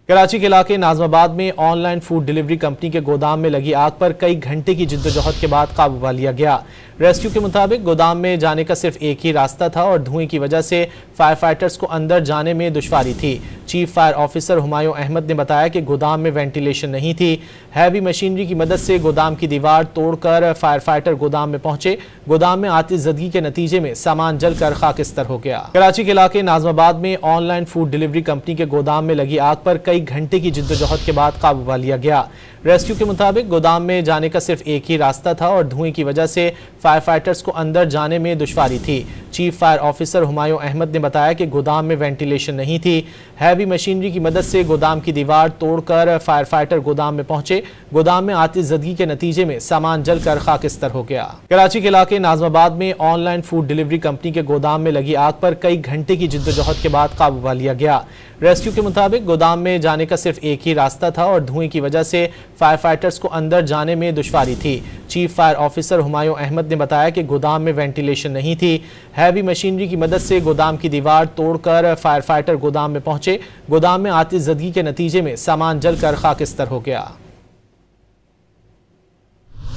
कराची के इलाके नाजमाबाद में ऑनलाइन फूड डिलीवरी कंपनी के गोदाम में लगी आग पर कई घंटे की जिद्दोजहद के बाद काबू पा लिया गया। रेस्क्यू के मुताबिक गोदाम में जाने का सिर्फ एक ही रास्ता था और धुएं की वजह से फायर फाइटर्स को अंदर जाने में दुश्वारी थी। Chief fire officer Humayun Ahmed ने बताया कि गोदाम में वेंटिलेशन नहीं थी। हैवी मशीनरी की मदद से गोदाम की दीवार तोड़कर फायर फाइटर गोदाम में पहुंचे। गोदाम में आतिशज़दगी के नतीजे में सामान जलकर खाकिस्तर हो गया। कराची के इलाके नाजमाबाद में ऑनलाइन फूड डिलीवरी कंपनी के गोदाम में लगी आग पर कई घंटे की जिद्दोजहद के बाद काबू पा लिया गया। रेस्क्यू के मुताबिक गोदाम में जाने का सिर्फ एक ही रास्ता था और धुएं की वजह से फायर फाइटर्स को अंदर जाने में दुश्वारी थी। Chief fire officer Humayun Ahmed ने बताया कि गोदाम में वेंटिलेशन नहीं थी। हैवी मशीनरी की मदद से गोदाम की दीवार तोड़कर फायर फाइटर गोदाम में पहुंचे। गोदाम में आतिशज़दगी के नतीजे में सामान जलकर खाकिस्तर हो गया। कराची के इलाके नाजमाबाद में ऑनलाइन फूड डिलीवरी कंपनी के गोदाम में लगी आग पर कई घंटे की जिद्दोजहद के बाद काबू पा लिया गया। रेस्क्यू के मुताबिक गोदाम में जाने का सिर्फ एक ही रास्ता था और धुएं की वजह से फायर फाइटर्स को अंदर जाने में दुश्वारी थी। Chief fire officer Humayun Ahmed ने बताया कि गोदाम में वेंटिलेशन नहीं थी। हैवी मशीनरी की मदद से गोदाम की दीवार तोड़कर फायर फाइटर गोदाम में पहुंचे। गोदाम में आतिशज़दगी के नतीजे में सामान जलकर खाकिस्तर हो गया।